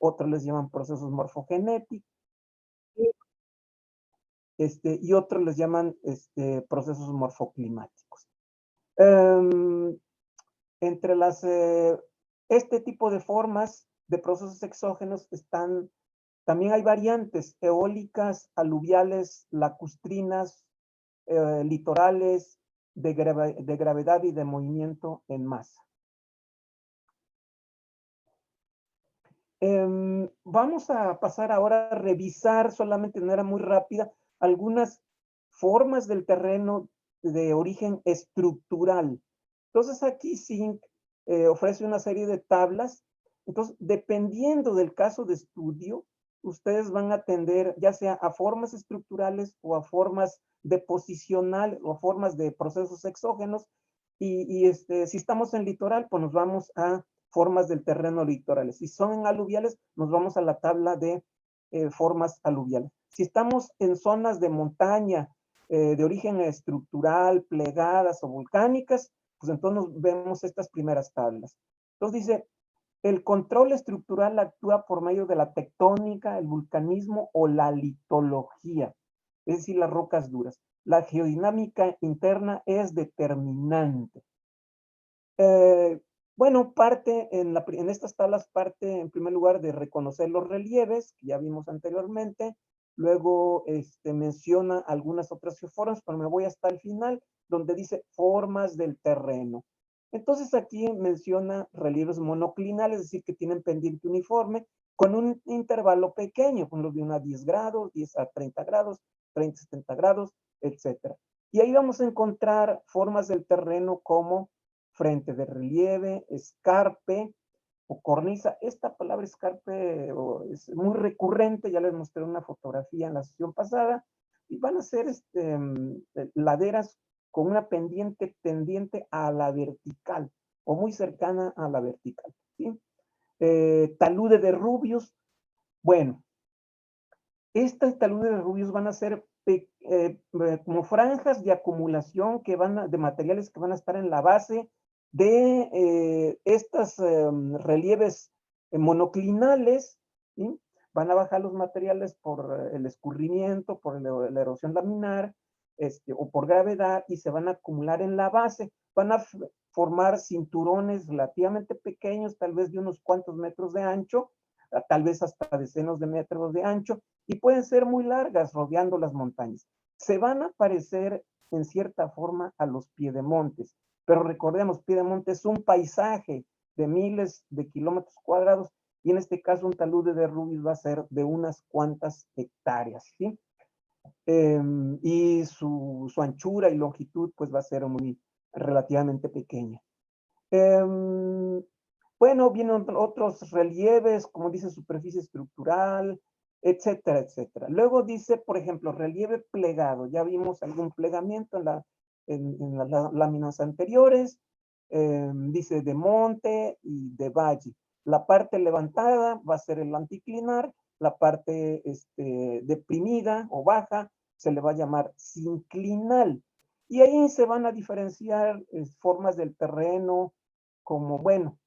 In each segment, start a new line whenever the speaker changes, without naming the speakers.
otros les llaman procesos morfogenéticos, y otros les llaman procesos morfoclimáticos. Em, entre este tipo de formas de procesos exógenos también hay variantes eólicas, aluviales, lacustrinas, litorales, de gravedad y de movimiento en masa. Vamos a pasar ahora a revisar solamente de manera muy rápida algunas formas del terreno de origen estructural. Entonces aquí Zinc ofrece una serie de tablas. Entonces, dependiendo del caso de estudio, ustedes van a atender ya sea a formas estructurales o a formas deposicionales o a formas de procesos exógenos. Si estamos en litoral, pues nos vamos a formas del terreno litorales. Si son en aluviales, nos vamos a la tabla de formas aluviales. Si estamos en zonas de montaña de origen estructural, plegadas o volcánicas, pues entonces vemos estas primeras tablas. Entonces dice, el control estructural actúa por medio de la tectónica, el vulcanismo o la litología, es decir, las rocas duras. La geodinámica interna es determinante. Bueno, en estas tablas parte en primer lugar de reconocer los relieves, que ya vimos anteriormente, luego menciona algunas otras geoformas, pero me voy hasta el final, donde dice formas del terreno. Entonces aquí menciona relieves monoclinales, es decir, que tienen pendiente uniforme, con un intervalo pequeño, con los de 1 a 10 grados, 10 a 30 grados, 30 a 70 grados, etc. Y ahí vamos a encontrar formas del terreno como frente de relieve, escarpe o cornisa. Esta palabra escarpe es muy recurrente, ya les mostré una fotografía en la sesión pasada, y van a ser laderas con una pendiente tendiente a la vertical o muy cercana a la vertical, ¿sí? Talude de rubios. Bueno, estas taludes de rubios van a ser como franjas de acumulación de materiales que van a estar en la base de estos relieves monoclinales, ¿sí? Van a bajar los materiales por el escurrimiento, por la erosión laminar, o por gravedad, y se van a acumular en la base. Van a formar cinturones relativamente pequeños, tal vez de unos cuantos metros de ancho, tal vez hasta decenas de metros de ancho, y pueden ser muy largas rodeando las montañas. Se van a parecer en cierta forma a los piedemontes, pero recordemos, piedemonte es un paisaje de miles de kilómetros cuadrados, y en este caso un talude de rubios va a ser de unas cuantas hectáreas, ¿sí? Y su anchura y longitud pues va a ser relativamente pequeña. Bueno, vienen otros relieves, como dice superficie estructural, etcétera, etcétera. Luego dice, por ejemplo, relieve plegado. Ya vimos algún plegamiento en las láminas anteriores. Dice de monte y de valle. La parte levantada va a ser el anticlinar, la parte deprimida o baja se le va a llamar sinclinal. Y ahí se van a diferenciar formas del terreno, como, bueno,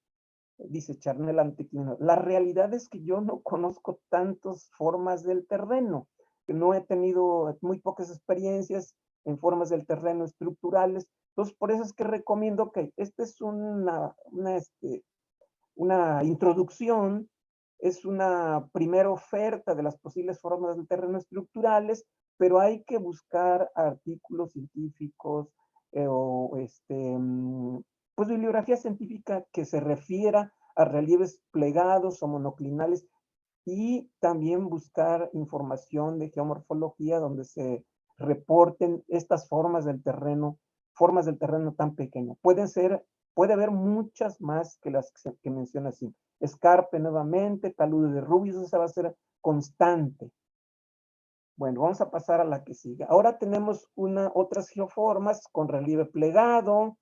dice Charnel anticlinal. La realidad es que yo no conozco tantas formas del terreno, que no he tenido muy pocas experiencias en formas del terreno estructurales. Entonces, por eso es que recomiendo que esta es una introducción, es una primera oferta de las posibles formas del terreno estructurales, pero hay que buscar artículos científicos o pues bibliografía científica que se refiera a relieves plegados o monoclinales, y también buscar información de geomorfología donde se reporten estas formas del terreno tan pequeñas. Puede haber muchas más que las que menciona así. Escarpe nuevamente, talude de rubios, esa va a ser constante. Bueno, vamos a pasar a la que sigue. Ahora tenemos otras geoformas con relieve plegado,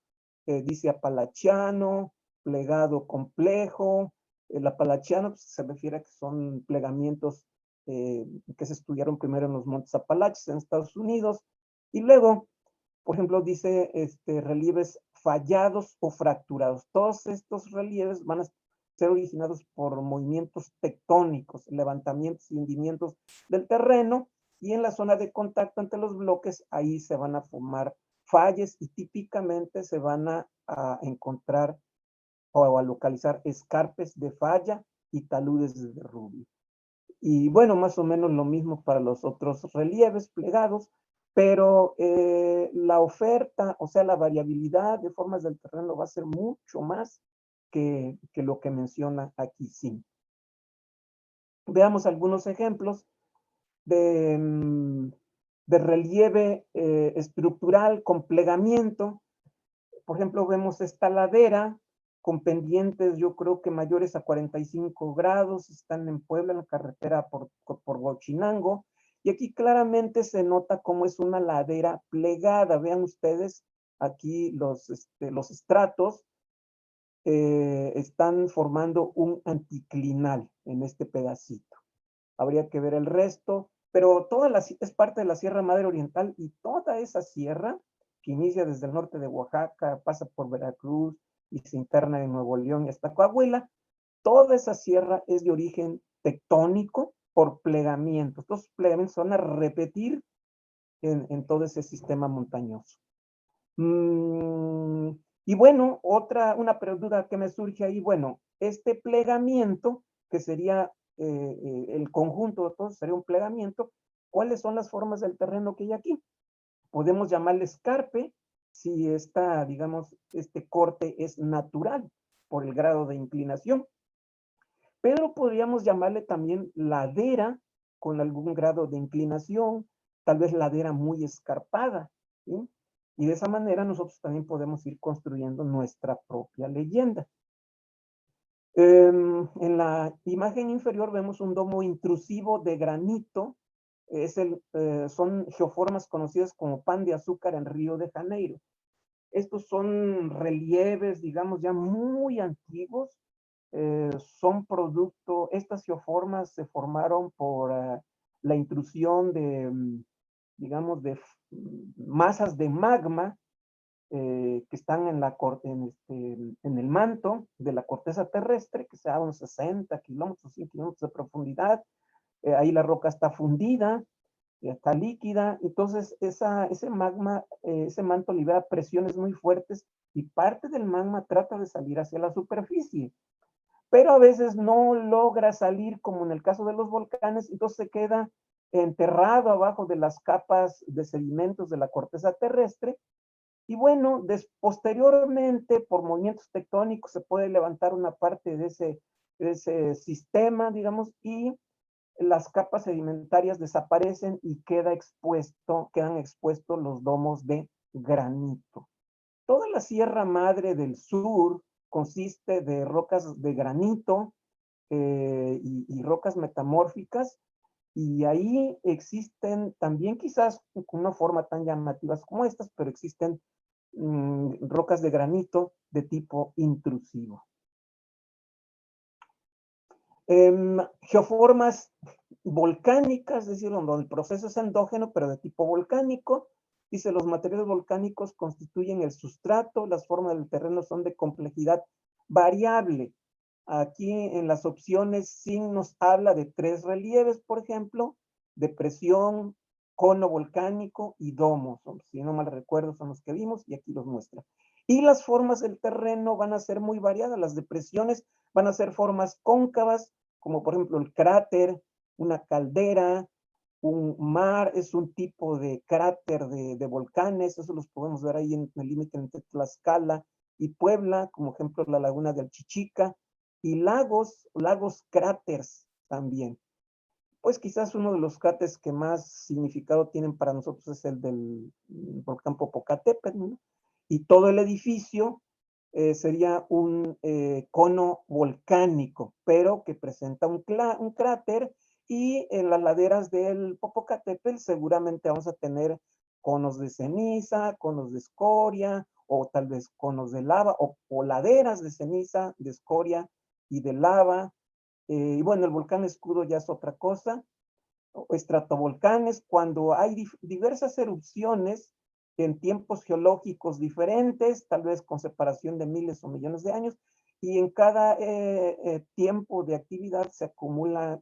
dice apalachiano, plegado complejo. El apalachiano pues, se refiere a que son plegamientos que se estudiaron primero en los Montes Apalaches en Estados Unidos. Y luego, por ejemplo, dice relieves fallados o fracturados. Todos estos relieves ser originados por movimientos tectónicos, levantamientos y hundimientos del terreno, y en la zona de contacto entre los bloques, ahí se van a formar fallas y típicamente se van a encontrar o a localizar escarpes de falla y taludes de derrubio. Y bueno, más o menos lo mismo para los otros relieves plegados, pero la oferta, o sea, la variabilidad de formas del terreno va a ser mucho más que lo que menciona aquí, sí. Veamos algunos ejemplos de, de relieve estructural con plegamiento. Por ejemplo, vemos esta ladera con pendientes, yo creo que mayores a 45 grados, están en Puebla, en la carretera por Huachinango, y aquí claramente se nota cómo es una ladera plegada. Vean ustedes aquí los estratos están formando un anticlinal en este pedacito. Habría que ver el resto, pero es parte de la Sierra Madre Oriental y toda esa sierra que inicia desde el norte de Oaxaca, pasa por Veracruz y se interna en Nuevo León y hasta Coahuila, toda esa sierra es de origen tectónico por plegamientos. Estos plegamientos van a repetir en todo ese sistema montañoso. Y bueno, una pregunta que me surge ahí, bueno, este plegamiento, que sería el conjunto de todos, sería un plegamiento, ¿cuáles son las formas del terreno que hay aquí? Podemos llamarle escarpe, si digamos, este corte es natural por el grado de inclinación, pero podríamos llamarle también ladera con algún grado de inclinación, tal vez ladera muy escarpada, ¿sí? Y de esa manera nosotros también podemos ir construyendo nuestra propia leyenda. En la imagen inferior vemos un domo intrusivo de granito. Son geoformas conocidas como pan de azúcar en Río de Janeiro. Estos son relieves, digamos, ya muy antiguos. Son producto, estas geoformas se formaron por la intrusión digamos, de masas de magma que están en el manto de la corteza terrestre, que sea unos 60 kilómetros, 100 kilómetros de profundidad. Ahí la roca está fundida, está líquida, entonces ese magma, ese manto libera presiones muy fuertes y parte del magma trata de salir hacia la superficie, pero a veces no logra salir como en el caso de los volcanes, entonces se queda enterrado abajo de las capas de sedimentos de la corteza terrestre. Y bueno, posteriormente, por movimientos tectónicos, se puede levantar una parte de ese sistema, digamos, y las capas sedimentarias desaparecen y quedan expuestos los domos de granito. Toda la Sierra Madre del Sur consiste de rocas de granito y rocas metamórficas, y ahí existen también quizás con una forma tan llamativas como estas, pero existen rocas de granito de tipo intrusivo. Geoformas volcánicas, es decir, donde el proceso es endógeno, pero de tipo volcánico. Dice, los materiales volcánicos constituyen el sustrato, las formas del terreno son de complejidad variable. Aquí en las opciones sí nos habla de 3 relieves, por ejemplo, depresión, cono volcánico y domo. Si no mal recuerdo, son los que vimos y aquí los muestra. Y las formas del terreno van a ser muy variadas. Las depresiones van a ser formas cóncavas, como por ejemplo el cráter, una caldera, un mar, es un tipo de cráter de volcanes. Eso los podemos ver ahí en el límite entre Tlaxcala y Puebla, como ejemplo la laguna de Alchichica, y lagos cráteres también. Pues quizás uno de los cráteres que más significado tienen para nosotros es el del volcán Popocatépetl, ¿no? Y todo el edificio sería un cono volcánico, pero que presenta un cráter, y en las laderas del Popocatépetl seguramente vamos a tener conos de ceniza, conos de escoria, o tal vez conos de lava, o laderas de ceniza, de escoria y de lava. Y bueno, el volcán Escudo ya es otra cosa. Estratovolcanes, cuando hay diversas erupciones en tiempos geológicos diferentes, tal vez con separación de miles o millones de años, y en cada tiempo de actividad se acumulan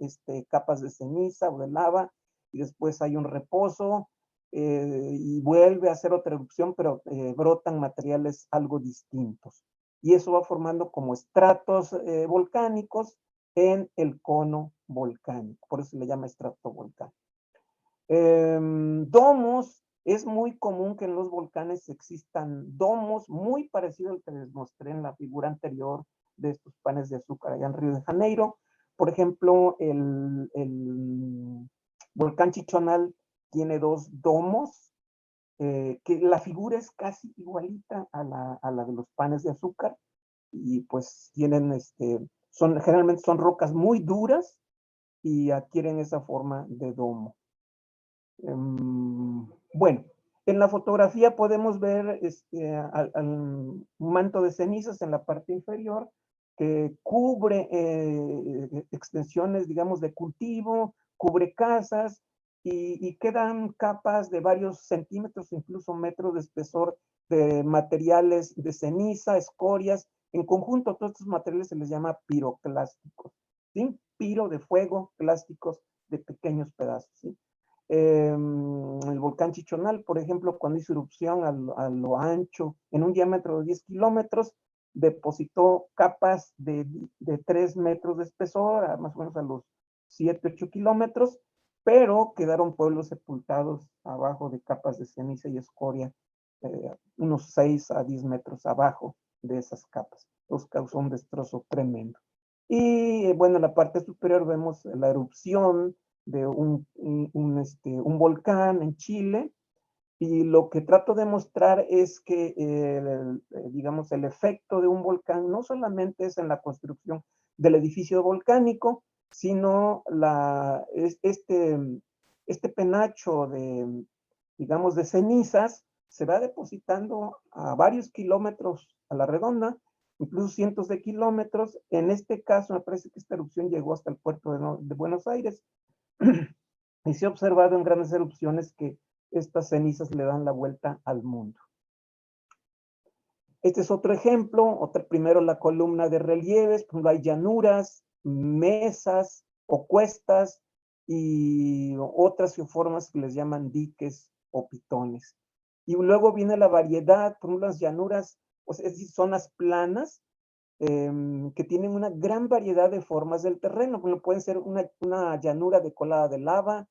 capas de ceniza o de lava, y después hay un reposo, y vuelve a hacer otra erupción, pero brotan materiales algo distintos. Y eso va formando como estratos volcánicos en el cono volcánico, por eso se le llama estratovolcán. Domos, es muy común que en los volcanes existan domos muy parecidos al que les mostré en la figura anterior de estos panes de azúcar allá en Río de Janeiro. Por ejemplo, el volcán Chichonal tiene dos domos, que la figura es casi igualita a la de los panes de azúcar, y pues tienen, generalmente son rocas muy duras y adquieren esa forma de domo. Bueno, en la fotografía podemos ver un manto de cenizas en la parte inferior que cubre extensiones, digamos, de cultivo, cubre casas y quedan capas de varios centímetros, incluso metros de espesor de materiales de ceniza, escorias. En conjunto, todos estos materiales se les llama piroclásticos, ¿sí? Piro de fuego, plásticos de pequeños pedazos, ¿sí? El volcán Chichonal, por ejemplo, cuando hizo erupción a lo ancho, en un diámetro de 10 kilómetros, depositó capas de 3 metros de espesor, más o menos a los 7, 8 kilómetros, pero quedaron pueblos sepultados abajo de capas de ceniza y escoria, unos 6 a 10 metros abajo de esas capas. Los causó un destrozo tremendo. Y bueno, en la parte superior vemos la erupción de un volcán en Chile, y lo que trato de mostrar es que, digamos, el efecto de un volcán no solamente es en la construcción del edificio volcánico, sino este penacho de, digamos, de cenizas se va depositando a varios kilómetros a la redonda, incluso cientos de kilómetros. En este caso, me parece que esta erupción llegó hasta el puerto de Buenos Aires. Y se ha observado en grandes erupciones que estas cenizas le dan la vuelta al mundo. Este es otro ejemplo, primero la columna de relieves, pues hay llanuras, mesas o cuestas y otras geoformas que les llaman diques o pitones. Y luego viene la variedad, por ejemplo, las llanuras, o sea, es decir, zonas planas, que tienen una gran variedad de formas del terreno, como pueden ser una llanura de colada de lava,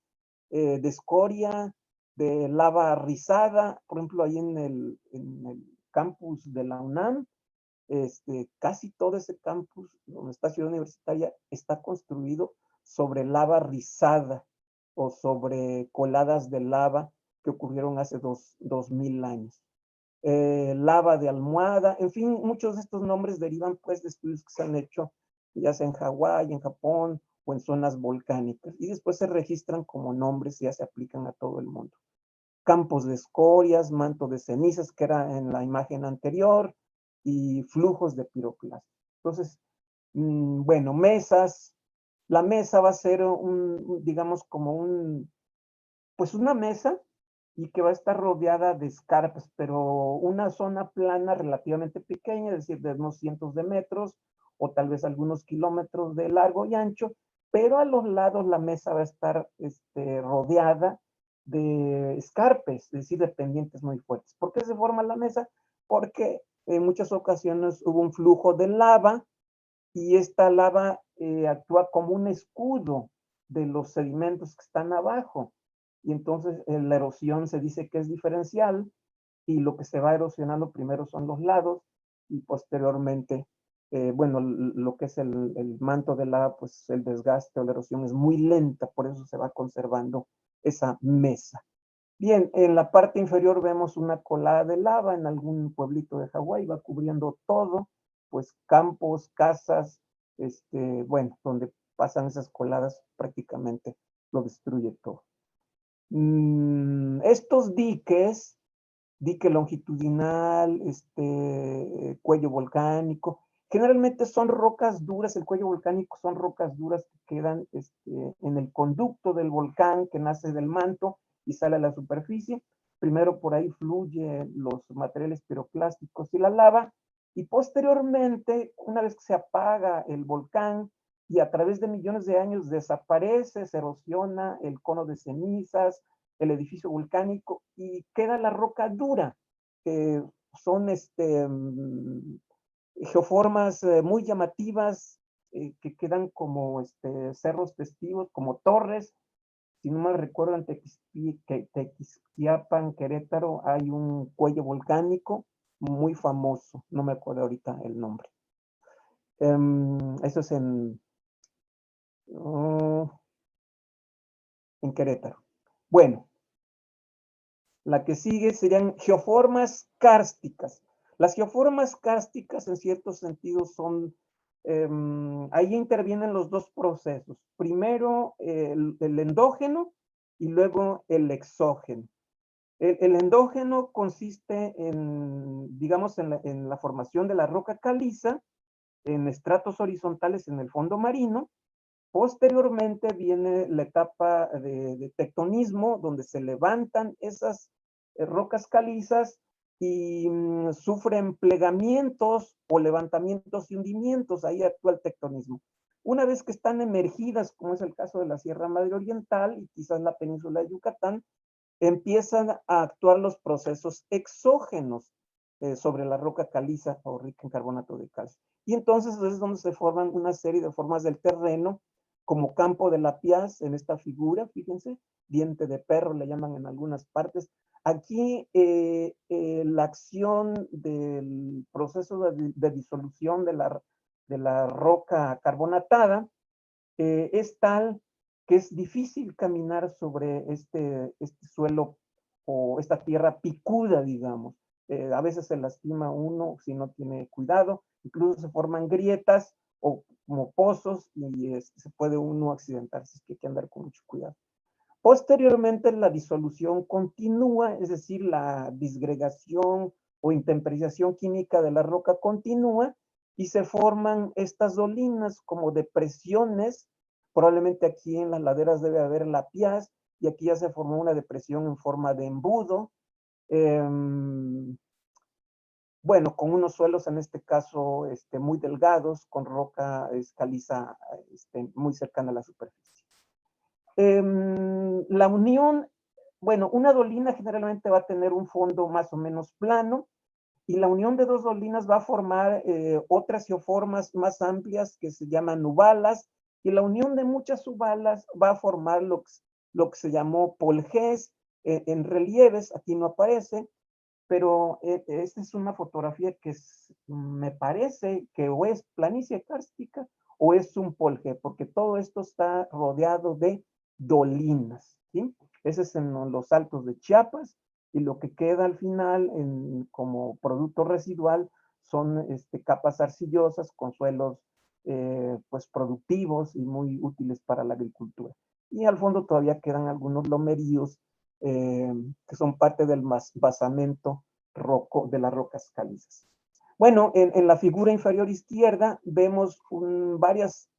de escoria, de lava rizada. Por ejemplo, ahí en el campus de la UNAM, casi todo ese campus, donde está Ciudad Universitaria, está construido sobre lava rizada o sobre coladas de lava que ocurrieron hace 2000 años. Lava de almohada, en fin, muchos de estos nombres derivan pues de estudios que se han hecho ya sea en Hawái, en Japón o en zonas volcánicas, y después se registran como nombres y ya se aplican a todo el mundo. Campos de escorias, manto de cenizas, que era en la imagen anterior, y flujos de piroclastos. Entonces, bueno, mesas. La mesa va a ser digamos, como pues una mesa, y que va a estar rodeada de escarpas, pero una zona plana relativamente pequeña, es decir, de unos cientos de metros, o tal vez algunos kilómetros de largo y ancho, pero a los lados la mesa va a estar rodeada de escarpes, es decir, de pendientes muy fuertes. ¿Por qué se forma la mesa? Porque en muchas ocasiones hubo un flujo de lava, y esta lava actúa como un escudo de los sedimentos que están abajo. Y entonces la erosión se dice que es diferencial, y lo que se va erosionando primero son los lados, y posteriormente, bueno, lo que es el manto de lava, pues el desgaste o la erosión es muy lenta, por eso se va conservando esa mesa. Bien, en la parte inferior vemos una colada de lava en algún pueblito de Hawái, va cubriendo todo, pues campos, casas, bueno, donde pasan esas coladas prácticamente lo destruye todo. Estos diques, dique longitudinal, cuello volcánico, generalmente son rocas duras. El cuello volcánico son rocas duras que quedan en el conducto del volcán que nace del manto y sale a la superficie. Primero por ahí fluyen los materiales piroclásticos y la lava, Y posteriormente, una vez que se apaga el volcán y a través de millones de años desaparece, se erosiona el cono de cenizas, el edificio volcánico y queda la roca dura, que son geoformas muy llamativas, que quedan como cerros testigos, como torres. Si no mal recuerdo, en Tequisquiapan, Querétaro, hay un cuello volcánico muy famoso, no me acuerdo ahorita el nombre. Eso es oh, en Querétaro. Bueno, la que sigue serían geoformas kársticas. Las geoformas kársticas, en cierto sentido, son, ahí intervienen los dos procesos. Primero, el endógeno y luego el exógeno. El endógeno consiste en, digamos, en la formación de la roca caliza, en estratos horizontales en el fondo marino. Posteriormente viene la etapa de tectonismo, donde se levantan esas rocas calizas y sufren plegamientos o levantamientos y hundimientos. Ahí actúa el tectonismo. Una vez que están emergidas, como es el caso de la Sierra Madre Oriental y quizás la península de Yucatán, empiezan a actuar los procesos exógenos sobre la roca caliza o rica en carbonato de calcio. Y entonces es donde se forman una serie de formas del terreno, como campo de la Piaz en esta figura, fíjense, diente de perro le llaman en algunas partes. Aquí la acción del proceso de disolución de la roca carbonatada es tal que es difícil caminar sobre este suelo o esta tierra picuda, digamos. A veces se lastima uno si no tiene cuidado, incluso se forman grietas o como pozos y se puede uno accidentar, así que hay que andar con mucho cuidado. Posteriormente la disolución continúa, es decir, la disgregación o intemperización química de la roca continúa y se forman estas dolinas como depresiones. Probablemente aquí en las laderas debe haber la Piaz y aquí ya se formó una depresión en forma de embudo. Bueno, con unos suelos en este caso muy delgados, con roca caliza muy cercana a la superficie. La unión, bueno, una dolina generalmente va a tener un fondo más o menos plano y la unión de dos dolinas va a formar otras geoformas más amplias que se llaman nubalas y la unión de muchas subalas va a formar lo que se llamó polgés en relieves, aquí no aparece, pero esta es una fotografía que me parece que o es planicie kárstica o es un polje, porque todo esto está rodeado de dolinas, ¿sí? Ese es en los altos de Chiapas y lo que queda al final como producto residual son capas arcillosas con suelos pues productivos y muy útiles para la agricultura. Y al fondo todavía quedan algunos lomeríos que son parte del basamento de las rocas calizas. Bueno, en la figura inferior izquierda vemos varias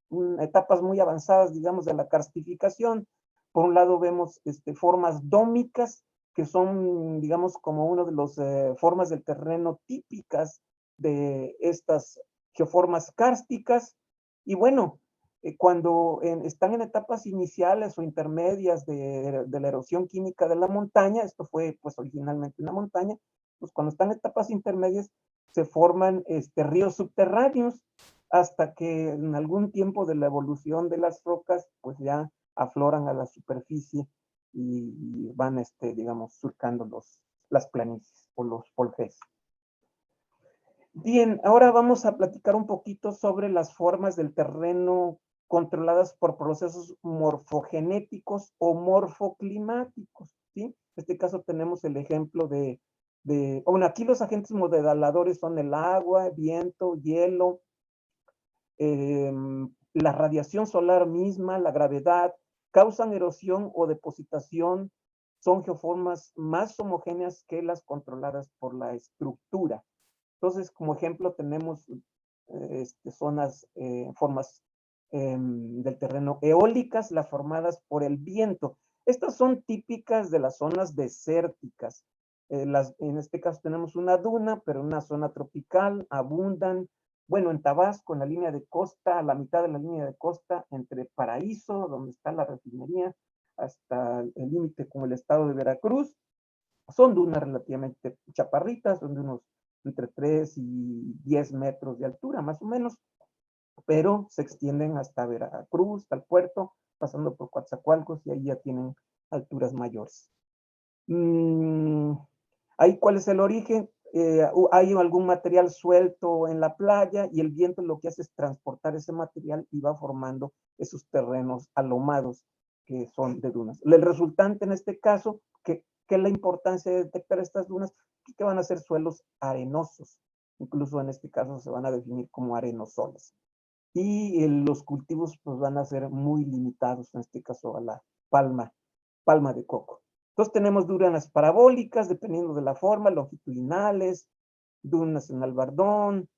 etapas muy avanzadas, digamos, de la karstificación. Por un lado vemos formas dómicas, que son, digamos, como una de las formas del terreno típicas de estas geoformas kársticas. Y bueno, cuando están en etapas iniciales o intermedias de la erosión química de la montaña, esto fue pues originalmente una montaña, pues cuando están en etapas intermedias se forman ríos subterráneos hasta que en algún tiempo de la evolución de las rocas pues ya afloran a la superficie y van, digamos, surcando las planicies o los poljes. Bien, ahora vamos a platicar un poquito sobre las formas del terreno controladas por procesos morfogenéticos o morfoclimáticos, ¿sí? En este caso tenemos el ejemplo bueno, aquí los agentes modeladores son el agua, viento, hielo, la radiación solar misma, la gravedad, causan erosión o depositación, son geoformas más homogéneas que las controladas por la estructura. Entonces, como ejemplo, tenemos zonas, formas del terreno eólicas, las formadas por el viento. Estas son típicas de las zonas desérticas. En este caso tenemos una duna, pero en una zona tropical, abundan, bueno, en Tabasco, en la línea de costa, a la mitad de la línea de costa, entre Paraíso, donde está la refinería, hasta el límite con el estado de Veracruz. Son dunas relativamente chaparritas, son de unos entre 3 y 10 metros de altura, más o menos, pero se extienden hasta Veracruz, hasta el puerto, pasando por Coatzacoalcos, y ahí ya tienen alturas mayores. Ahí, ¿cuál es el origen? Hay algún material suelto en la playa y el viento lo que hace es transportar ese material y va formando esos terrenos alomados que son de dunas. El resultante en este caso, que es la importancia de detectar estas dunas, que van a ser suelos arenosos. Incluso en este caso se van a definir como arenosoles. Y los cultivos pues van a ser muy limitados, en este caso a la palma de coco. Entonces tenemos dunas parabólicas, dependiendo de la forma, longitudinales, dunas en albardón,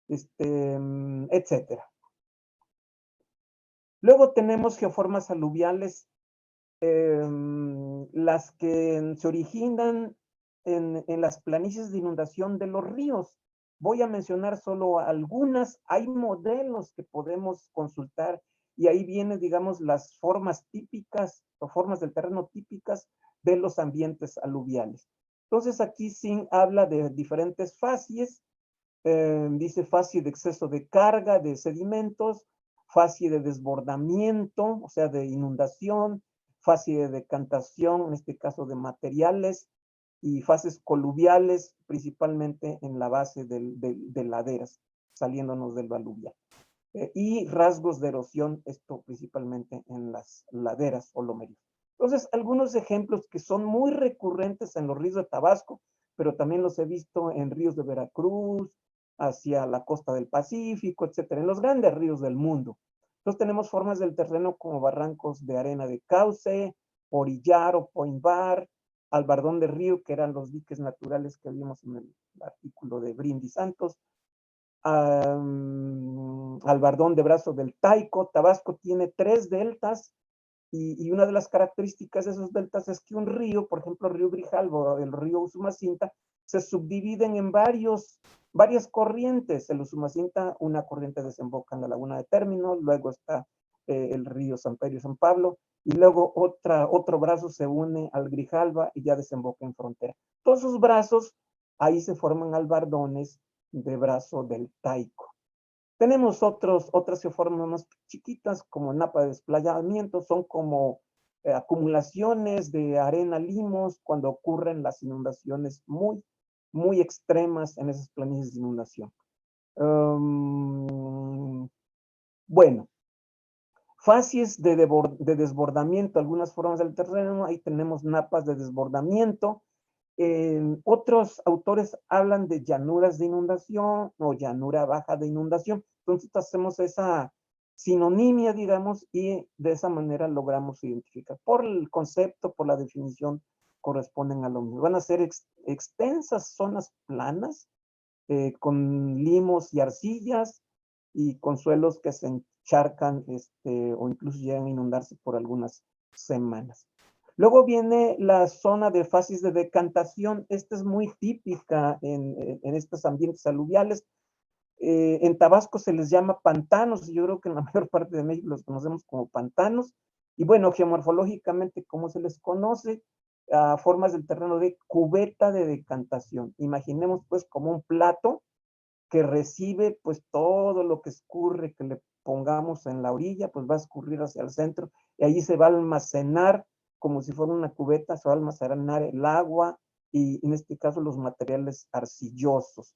etcétera. Luego tenemos geoformas aluviales, las que se originan en las planicies de inundación de los ríos. Voy a mencionar solo algunas. Hay modelos que podemos consultar y ahí vienen, digamos, las formas típicas o formas del terreno típicas de los ambientes aluviales. Entonces aquí sí habla de diferentes facies. Dice facie de exceso de carga de sedimentos, facie de desbordamiento, o sea, de inundación, facie de decantación, en este caso de materiales, y fases coluviales, principalmente en la base de laderas, saliéndonos del aluvial. Y rasgos de erosión, esto principalmente en las laderas o lomeríos. Entonces, algunos ejemplos que son muy recurrentes en los ríos de Tabasco, pero también los he visto en ríos de Veracruz, hacia la costa del Pacífico, etcétera, en los grandes ríos del mundo. Entonces tenemos formas del terreno como barrancos de arena de cauce, orillar o point bar, albardón de río, que eran los diques naturales que vimos en el artículo de Brindis Santos, albardón de brazo del Taico. Tabasco tiene 3 deltas y una de las características de esos deltas es que un río, por ejemplo, el río Grijalva o el río Usumacinta, se subdividen en varias corrientes. El Usumacinta, una corriente desemboca en la laguna de Término, luego está el río San Pedro y San Pablo, y luego otro brazo se une al Grijalva y ya desemboca en frontera. Todos esos brazos, ahí se forman albardones de brazo del Taico. Tenemos otras geoformas más chiquitas, como napa de desplayamiento, son como acumulaciones de arena limos cuando ocurren las inundaciones muy, muy extremas en esas planicies de inundación. Bueno, facies de desbordamiento, algunas formas del terreno, ahí tenemos napas de desbordamiento. Otros autores hablan de llanuras de inundación o llanura baja de inundación. Entonces hacemos esa sinonimia, digamos, y de esa manera logramos identificar. Por el concepto, por la definición, corresponden a lo mismo. Van a ser extensas zonas planas, con limos y arcillas, y con suelos que se encharcan o incluso llegan a inundarse por algunas semanas. Luego viene la zona de fases de decantación. Esta es muy típica en estos ambientes aluviales. En Tabasco se les llama pantanos, y yo creo que en la mayor parte de México los conocemos como pantanos. Y bueno, geomorfológicamente, ¿cómo se les conoce? Formas del terreno de cubeta de decantación. Imaginemos pues como un plato que recibe pues todo lo que escurre, que le pongamos en la orilla, pues va a escurrir hacia el centro, y allí se va a almacenar como si fuera una cubeta, se va a almacenar el agua y en este caso los materiales arcillosos.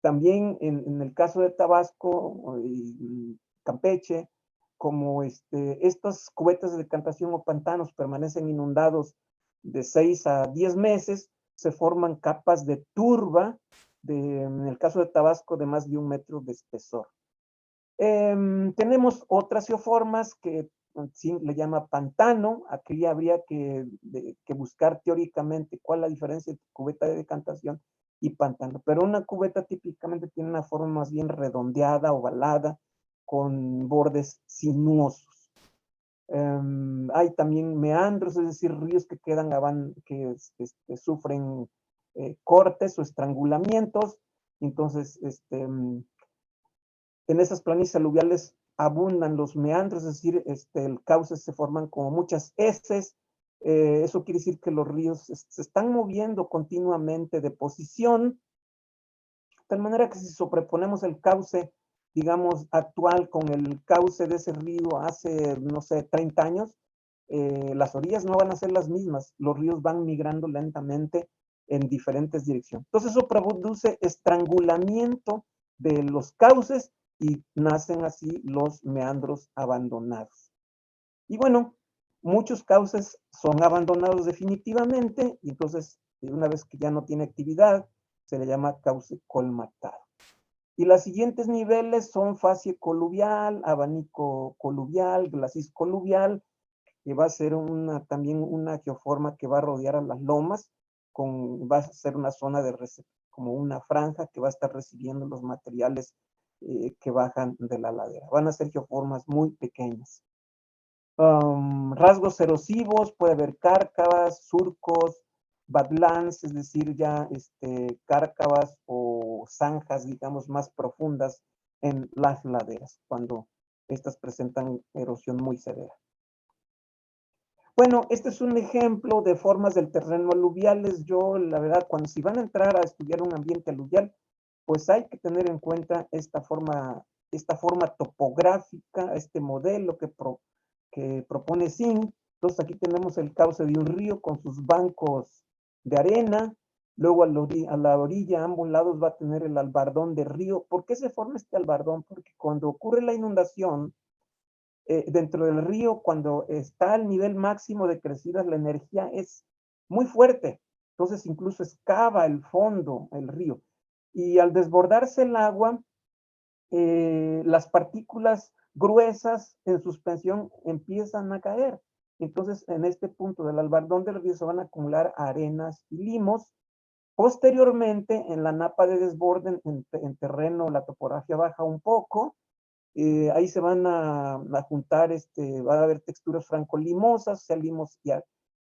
También en el caso de Tabasco y Campeche, como estas cubetas de decantación o pantanos permanecen inundados de 6 a 10 meses, se forman capas de turba, en el caso de Tabasco, de más de 1 metro de espesor. Tenemos otras geoformas que sí le llama pantano. Aquí habría que buscar teóricamente cuál es la diferencia entre cubeta de decantación y pantano. Pero una cubeta típicamente tiene una forma más bien redondeada, ovalada, con bordes sinuosos. Hay también meandros, es decir, ríos que quedan, que sufren cortes o estrangulamientos. Entonces, en esas planicies aluviales abundan los meandros, es decir, el cauce se forman como muchas heces. Eso quiere decir que los ríos se están moviendo continuamente de posición, de tal manera que si sobreponemos el cauce, digamos, actual con el cauce de ese río hace, no sé, 30 años, las orillas no van a ser las mismas, los ríos van migrando lentamente en diferentes direcciones. Entonces eso produce estrangulamiento de los cauces y nacen así los meandros abandonados. Y bueno, muchos cauces son abandonados definitivamente y entonces una vez que ya no tiene actividad, se le llama cauce colmatado. Y los siguientes niveles son facie coluvial, abanico coluvial, glacis coluvial, que va a ser también una geoforma que va a rodear a las lomas, va a ser una zona como una franja que va a estar recibiendo los materiales que bajan de la ladera. Van a ser geoformas muy pequeñas. Rasgos erosivos, puede haber cárcavas, surcos, badlands, es decir, ya cárcavas o zanjas, digamos, más profundas en las laderas, cuando estas presentan erosión muy severa. Bueno, este es un ejemplo de formas del terreno aluviales. Yo, la verdad, si van a entrar a estudiar un ambiente aluvial, pues hay que tener en cuenta esta forma topográfica, este modelo que propone Singh. Entonces aquí tenemos el cauce de un río con sus bancos de arena. Luego a la orilla, a ambos lados, va a tener el albardón del río. ¿Por qué se forma este albardón? Porque cuando ocurre la inundación, dentro del río, cuando está al nivel máximo de crecidas, la energía es muy fuerte. Entonces incluso excava el fondo, el río. Y al desbordarse el agua, las partículas gruesas en suspensión empiezan a caer. Entonces, en este punto del albardón del río se van a acumular arenas y limos. Posteriormente, en la napa de desborde, en terreno, la topografía baja un poco. Ahí se van a juntar, va a haber texturas francolimosas, o sea, limos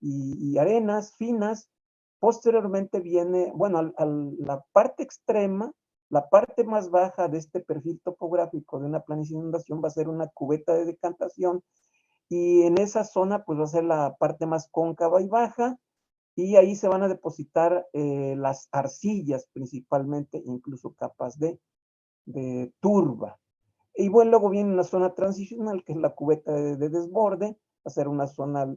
y arenas finas. Posteriormente viene, bueno, la parte extrema, la parte más baja de este perfil topográfico de una planicie de inundación va a ser una cubeta de decantación, y en esa zona pues va a ser la parte más cóncava y baja, y ahí se van a depositar las arcillas principalmente, incluso capas de turba. Y bueno, luego viene una zona transicional, que es la cubeta de desborde, va a ser una zona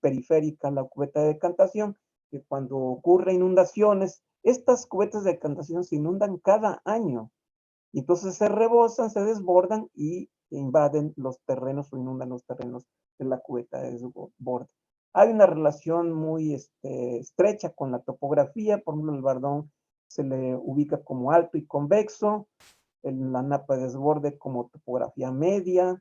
periférica, la cubeta de decantación, que cuando ocurre inundaciones, estas cubetas de decantación se inundan cada año. Y entonces se rebosan, se desbordan y invaden los terrenos o inundan los terrenos de la cubeta de desborde. Hay una relación muy estrecha con la topografía. Por ejemplo, el Bardón se le ubica como alto y convexo, en la napa de desborde como topografía media,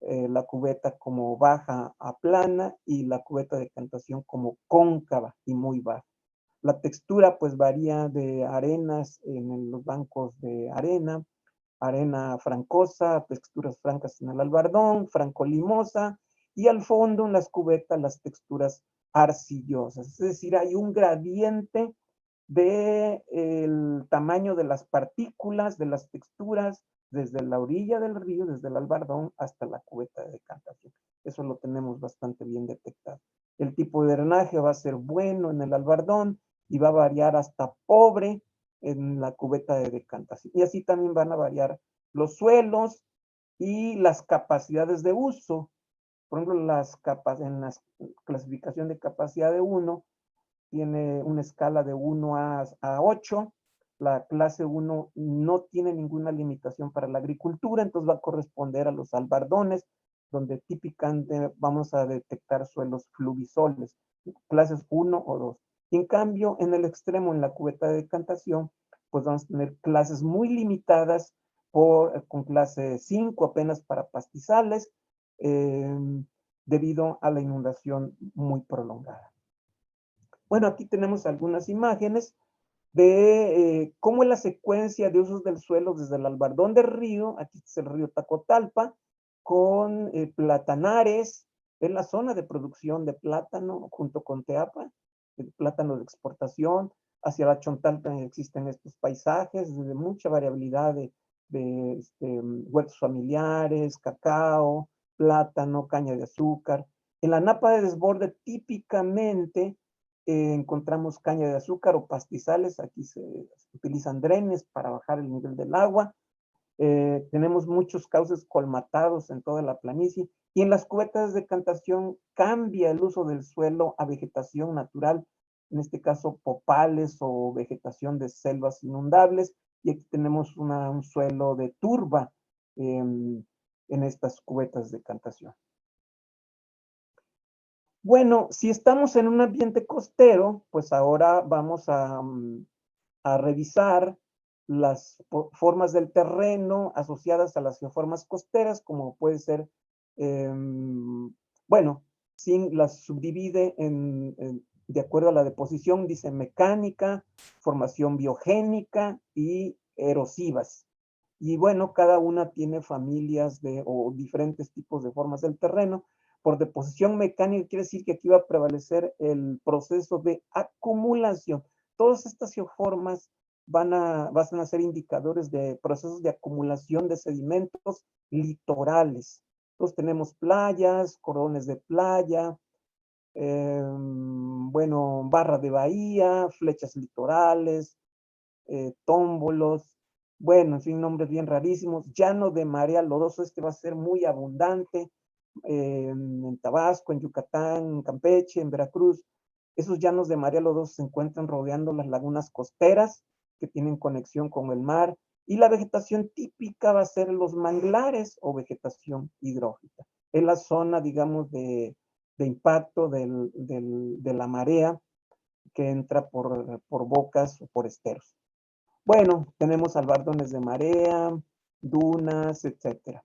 la cubeta como baja a plana y la cubeta de decantación como cóncava y muy baja. La textura pues varía de arenas en los bancos de arena francosa, texturas francas en el albardón, francolimosa, y al fondo en las cubetas las texturas arcillosas. Es decir, hay un gradiente del tamaño de las partículas, de las texturas, desde la orilla del río, desde el albardón hasta la cubeta de decantación. Eso lo tenemos bastante bien detectado. El tipo de drenaje va a ser bueno en el albardón y va a variar hasta pobre en la cubeta de decantación. Y así también van a variar los suelos y las capacidades de uso. Por ejemplo, en la clasificación de capacidad de 1, tiene una escala de 1 a 8. La clase 1 no tiene ninguna limitación para la agricultura, entonces va a corresponder a los albardones, donde típicamente vamos a detectar suelos fluvisoles, clases 1 o 2. En cambio, en el extremo, en la cubeta de decantación, pues vamos a tener clases muy limitadas con clase 5 apenas para pastizales, debido a la inundación muy prolongada. Bueno, aquí tenemos algunas imágenes de cómo es la secuencia de usos del suelo desde el albardón del río. Aquí es el río Tacotalpa, con platanares, es la zona de producción de plátano junto con Teapa, el plátano de exportación. Hacia la Chontal también existen estos paisajes de mucha variabilidad de huertos familiares, cacao, plátano, caña de azúcar. En la Napa de Desborde típicamente encontramos caña de azúcar o pastizales. Aquí se utilizan drenes para bajar el nivel del agua. Tenemos muchos cauces colmatados en toda la planicie, y en las cubetas de decantación cambia el uso del suelo a vegetación natural, en este caso popales o vegetación de selvas inundables, y aquí tenemos un suelo de turba en estas cubetas de decantación. Bueno, si estamos en un ambiente costero, pues ahora vamos a revisar las formas del terreno asociadas a las geoformas costeras, como puede ser, bueno, las subdivide de acuerdo a la deposición, dice mecánica, formación biogénica y erosivas. Y bueno, cada una tiene familias o diferentes tipos de formas del terreno. Por deposición mecánica quiere decir que aquí va a prevalecer el proceso de acumulación. Todas estas geoformas van a ser indicadores de procesos de acumulación de sedimentos litorales. Entonces tenemos playas, cordones de playa, bueno, barra de bahía, flechas litorales, tómbolos, bueno, en fin, nombres bien rarísimos. Llano de marea lodoso, este va a ser muy abundante en Tabasco, en Yucatán, en Campeche, en Veracruz. Esos llanos de marea lodoso se encuentran rodeando las lagunas costeras que tienen conexión con el mar, y la vegetación típica va a ser los manglares o vegetación hidrófita. Es la zona, digamos, de impacto de la marea que entra por bocas o por esteros. Bueno, tenemos albardones de marea, dunas, etcétera.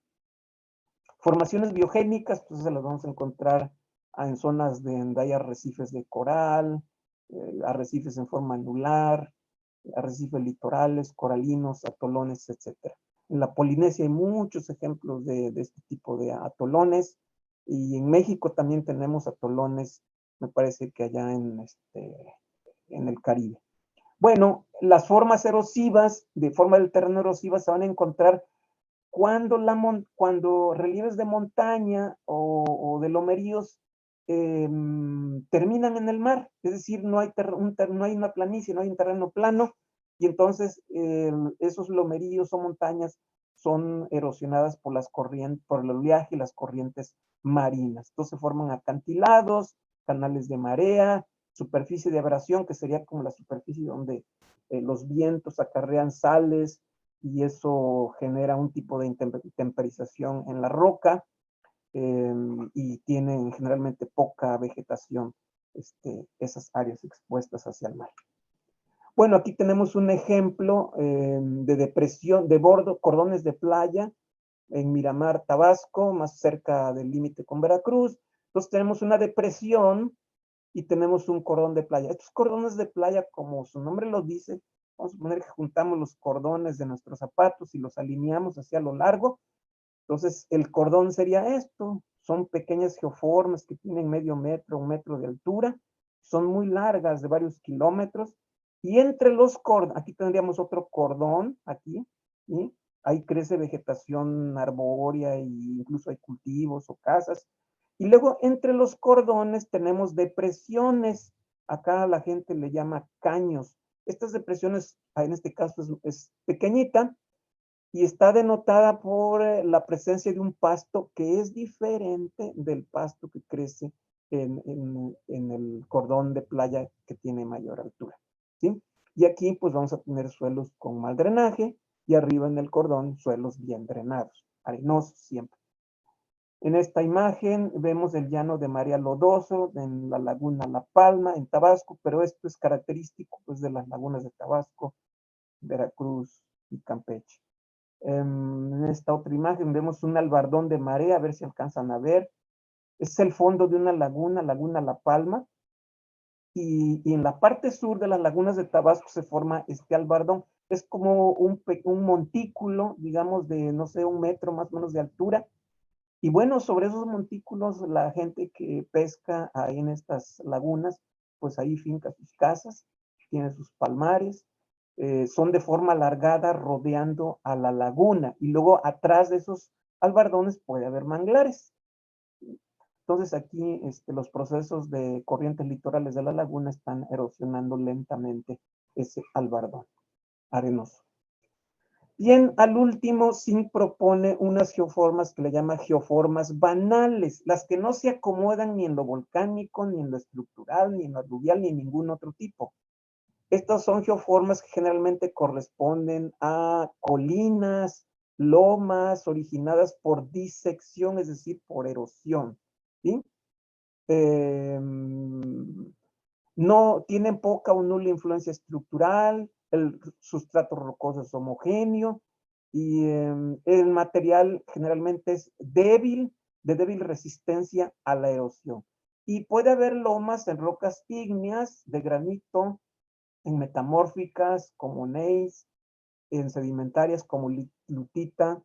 Formaciones biogénicas, pues se las vamos a encontrar en zonas donde hay arrecifes de coral, arrecifes en forma anular, arrecifes litorales, coralinos, atolones, etcétera. En la Polinesia hay muchos ejemplos de este tipo de atolones, y en México también tenemos atolones, me parece que allá en el Caribe. Bueno, las formas erosivas, de forma del terreno erosiva, se van a encontrar cuando relieves de montaña o de lomeríos terminan en el mar, es decir, no hay una planicie, no hay un terreno plano, y entonces esos lomeríos o montañas son erosionadas por por el oleaje y las corrientes marinas. Entonces se forman acantilados, canales de marea, superficie de abrasión, que sería como la superficie donde los vientos acarrean sales, y eso genera un tipo de temperización en la roca, y tienen generalmente poca vegetación esas áreas expuestas hacia el mar. Bueno, aquí tenemos un ejemplo de depresión, de cordones de playa en Miramar, Tabasco, más cerca del límite con Veracruz. Entonces tenemos una depresión y tenemos un cordón de playa. Estos cordones de playa, como su nombre lo dice, vamos a suponer que juntamos los cordones de nuestros zapatos y los alineamos hacia lo largo. Entonces, el cordón sería esto. Son pequeñas geoformas que tienen medio metro, 1 metro de altura. Son muy largas, de varios kilómetros. Y entre los cordones, aquí tendríamos otro cordón, aquí, ¿sí? Ahí crece vegetación arbórea e incluso hay cultivos o casas. Y luego entre los cordones tenemos depresiones. Acá la gente le llama caños. Estas depresiones, en este caso es pequeñita, y está denotada por la presencia de un pasto que es diferente del pasto que crece en el cordón de playa que tiene mayor altura, ¿sí? Y aquí pues vamos a tener suelos con mal drenaje, y arriba en el cordón suelos bien drenados, arenosos siempre. En esta imagen vemos el llano de marea lodoso en la laguna La Palma, en Tabasco, pero esto es característico pues de las lagunas de Tabasco, Veracruz y Campeche. En esta otra imagen vemos un albardón de marea, a ver si alcanzan a ver. Es el fondo de una laguna, Laguna La Palma, y en la parte sur de las lagunas de Tabasco se forma este albardón. Es como un montículo, digamos, de, no sé, 1 metro más o menos de altura. Y bueno, sobre esos montículos, la gente que pesca ahí en estas lagunas, pues ahí finca sus casas. tiene sus palmares, son de forma alargada rodeando a la laguna, y luego atrás de esos albardones puede haber manglares. Entonces aquí los procesos de corrientes litorales de la laguna están erosionando lentamente ese albardón arenoso. Bien, al último, Zinc propone unas geoformas que le llama geoformas banales, las que no se acomodan ni en lo volcánico, ni en lo estructural, ni en lo aluvial, ni en ningún otro tipo. Estas son geoformas que generalmente corresponden a colinas, lomas originadas por disección, es decir, por erosión, ¿sí? No tienen poca o nula influencia estructural, el sustrato rocoso es homogéneo y el material generalmente es débil, de débil resistencia a la erosión. Y puede haber lomas en rocas ígneas de granito, en metamórficas como gneiss, en sedimentarias como lutita,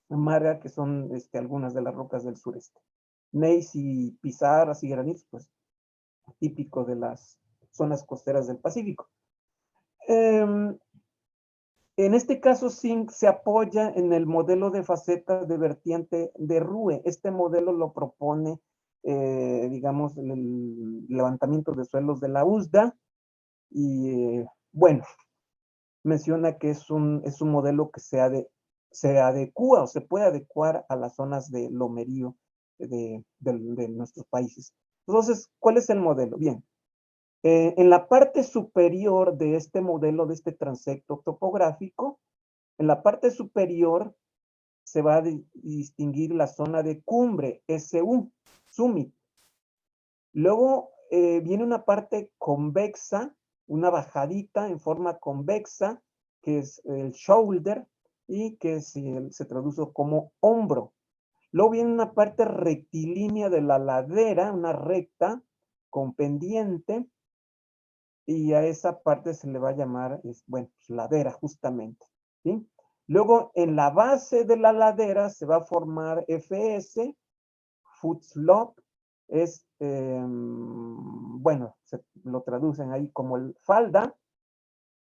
marga, que son algunas de las rocas del sureste. Gneiss y pizarras y granitos, pues típico de las zonas costeras del Pacífico. En este caso, Zinc se apoya en el modelo de facetas de vertiente de Rue. Este modelo lo propone, digamos, el levantamiento de suelos de la USDA. Y bueno, menciona que es un modelo que se adecua o se puede adecuar a las zonas de lomerío de nuestros países. Entonces, ¿cuál es el modelo? Bien, en la parte superior de este modelo, de este transecto topográfico, en la parte superior se va a distinguir la zona de cumbre, SU, Summit. Luego viene una parte convexa, una bajadita en forma convexa, que es el shoulder, y que se traduce como hombro. Luego viene una parte rectilínea de la ladera, una recta con pendiente, y a esa parte se le va a llamar, bueno, pues ladera justamente, ¿sí? Luego en la base de la ladera se va a formar FS, foot slope, es, bueno, lo traducen ahí como el falda,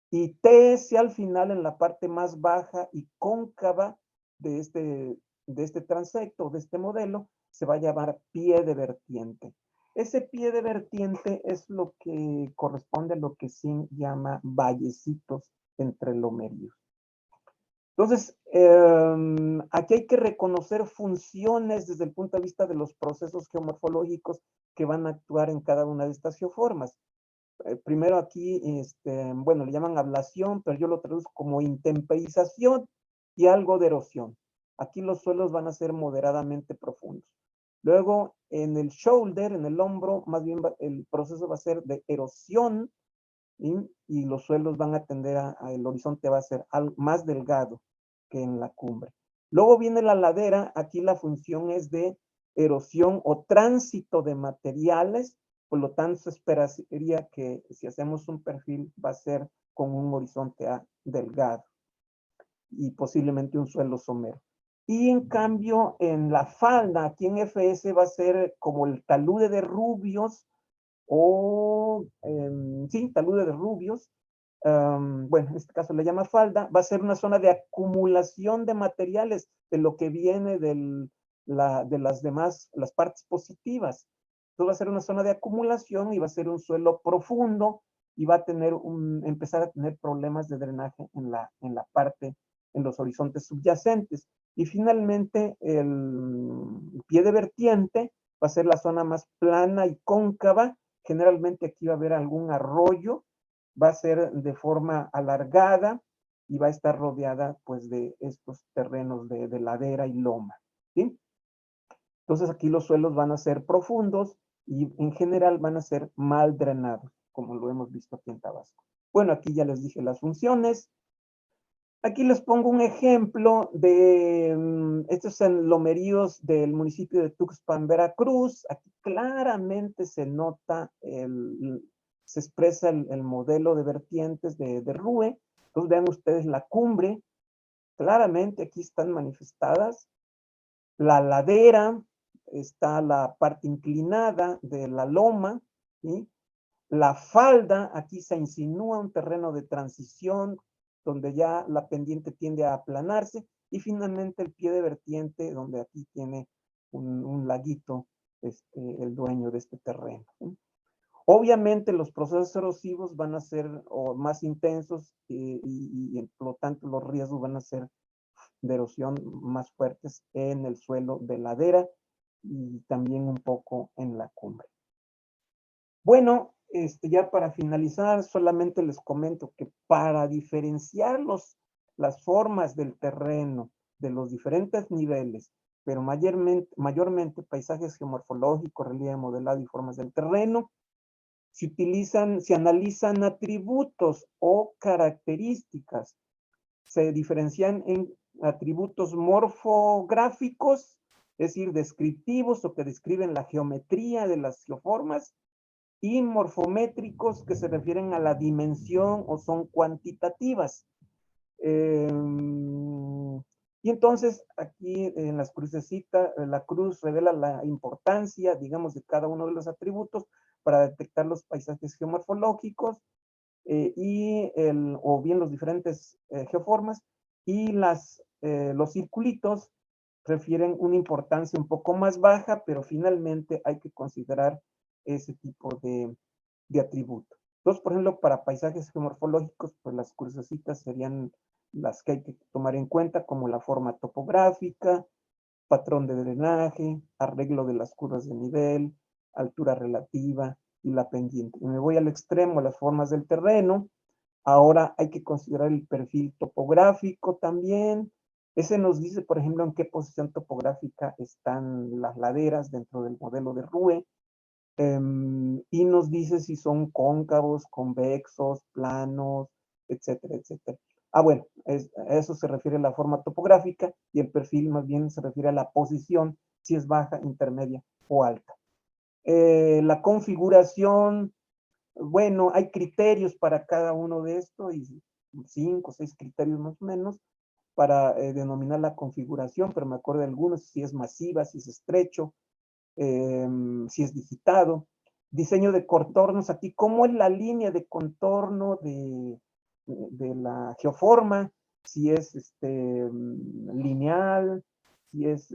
y TS al final en la parte más baja y cóncava de este transecto, de este modelo, se va a llamar pie de vertiente. Ese pie de vertiente es lo que corresponde a lo que Zinc llama vallecitos entre lomeríos. Entonces, aquí hay que reconocer funciones desde el punto de vista de los procesos geomorfológicos que van a actuar en cada una de estas geoformas. Primero aquí, bueno, le llaman ablación, pero yo lo traduzco como intemperización y algo de erosión. Aquí los suelos van a ser moderadamente profundos. Luego, en el shoulder, en el hombro, más bien el proceso va a ser de erosión, y los suelos van a tender el horizonte va a ser más delgado que en la cumbre. Luego viene la ladera, aquí la función es de erosión o tránsito de materiales, por lo tanto se esperaría que si hacemos un perfil va a ser con un horizonte delgado y posiblemente un suelo somero. Y en cambio en la falda, aquí en FS va a ser como el talude de Rubios, o sí, talude de Rubios, bueno, en este caso le llama falda, va a ser una zona de acumulación de materiales de lo que viene de las demás, las partes positivas. Entonces va a ser una zona de acumulación y va a ser un suelo profundo y va a empezar a tener problemas de drenaje en la parte, en los horizontes subyacentes. Y finalmente el pie de vertiente va a ser la zona más plana y cóncava. Generalmente aquí va a haber algún arroyo, va a ser de forma alargada y va a estar rodeada pues de estos terrenos de ladera y loma, ¿sí? Entonces aquí los suelos van a ser profundos y en general van a ser mal drenados, como lo hemos visto aquí en Tabasco. Bueno, aquí ya les dije las funciones. Aquí les pongo un ejemplo de estos en lomeríos del municipio de Tuxpan, Veracruz. Aquí claramente se nota, se expresa el modelo de vertientes de Rue. Entonces vean ustedes la cumbre, claramente aquí están manifestadas. La ladera, está la parte inclinada de la loma, ¿sí? La falda, aquí se insinúa un terreno de transición donde ya la pendiente tiende a aplanarse y finalmente el pie de vertiente donde aquí tiene un laguito el dueño de este terreno. Obviamente los procesos erosivos van a ser más intensos y por lo tanto los riesgos van a ser de erosión más fuertes en el suelo de ladera y también un poco en la cumbre. Bueno, ya para finalizar, solamente les comento que para diferenciar las formas del terreno de los diferentes niveles, pero mayormente paisajes geomorfológicos, relieve modelado y formas del terreno, se analizan atributos o características. Se diferencian en atributos morfográficos, es decir, descriptivos o que describen la geometría de las geoformas, y morfométricos que se refieren a la dimensión o son cuantitativas. Y entonces aquí en las crucecitas, la cruz revela la importancia, digamos, de cada uno de los atributos para detectar los paisajes geomorfológicos o bien los diferentes geoformas, y los circulitos refieren una importancia un poco más baja, pero finalmente hay que considerar ese tipo de atributo. Entonces, por ejemplo, para paisajes geomorfológicos, pues las crucecitas serían las que hay que tomar en cuenta, como la forma topográfica, patrón de drenaje, arreglo de las curvas de nivel, altura relativa y la pendiente. Y me voy al extremo, las formas del terreno. Ahora hay que considerar el perfil topográfico también. Ese nos dice, por ejemplo, en qué posición topográfica están las laderas dentro del modelo de Rue. Y nos dice si son cóncavos, convexos, planos, etcétera, etcétera. Bueno, a eso se refiere la forma topográfica y el perfil más bien se refiere a la posición, si es baja, intermedia o alta. La configuración, bueno, hay criterios para cada uno de estos y 5 o 6 criterios más o menos para denominar la configuración, pero me acuerdo de algunos, si es masiva, si es estrecho, si es digitado. Diseño de contornos aquí, ¿cómo es la línea de contorno de la geoforma? Si es lineal, si es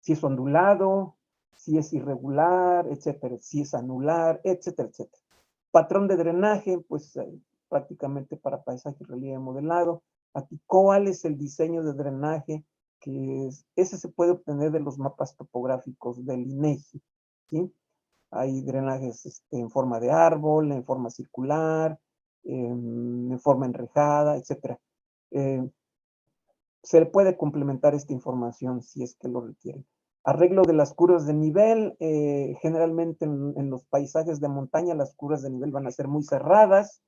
si es ondulado, si es irregular, etcétera, si es anular, etcétera, etcétera. Patrón de drenaje, pues prácticamente para paisaje y relieve modelado. Aquí, ¿cuál es el diseño de drenaje? Ese se puede obtener de los mapas topográficos del INEGI, ¿sí? Hay drenajes en forma de árbol, en forma circular, en forma enrejada, etcétera. Se le puede complementar esta información si es que lo requiere. Arreglo de las curvas de nivel, generalmente en los paisajes de montaña las curvas de nivel van a ser muy cerradas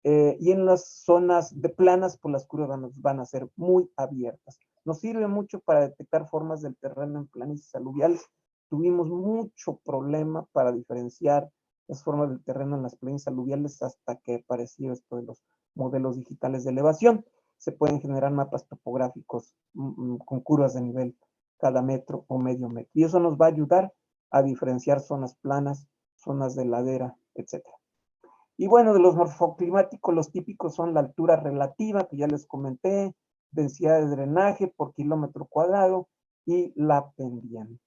y en las zonas de planas pues las curvas van a ser muy abiertas. Nos sirve mucho para detectar formas del terreno en planicies aluviales. Tuvimos mucho problema para diferenciar las formas del terreno en las planicies aluviales hasta que apareció esto de los modelos digitales de elevación. Se pueden generar mapas topográficos con curvas de nivel cada metro o medio metro. Y eso nos va a ayudar a diferenciar zonas planas, zonas de ladera, etcétera. Y bueno, de los morfoclimáticos, los típicos son la altura relativa, que ya les comenté, densidad de drenaje por kilómetro cuadrado y la pendiente.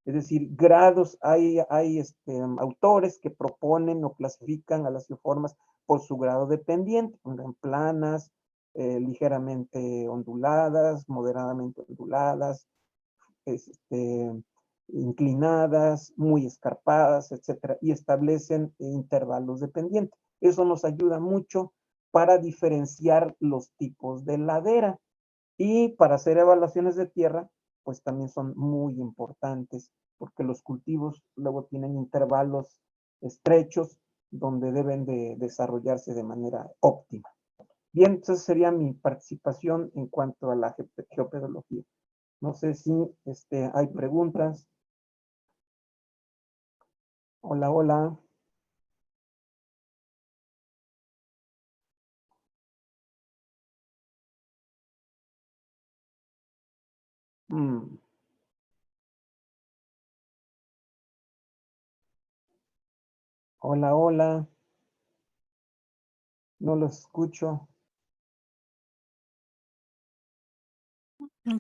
Es decir, grados, hay autores que proponen o clasifican a las geoformas por su grado de pendiente, planas, ligeramente onduladas, moderadamente onduladas, inclinadas, muy escarpadas, etcétera, y establecen intervalos de pendiente. Eso nos ayuda mucho para diferenciar los tipos de ladera y para hacer evaluaciones de tierra, pues también son muy importantes porque los cultivos luego tienen intervalos estrechos donde deben de desarrollarse de manera óptima. Bien, entonces sería mi participación en cuanto a la geopedología. No sé si hay preguntas. Hola, hola. Mm, Hola, hola. No lo escucho.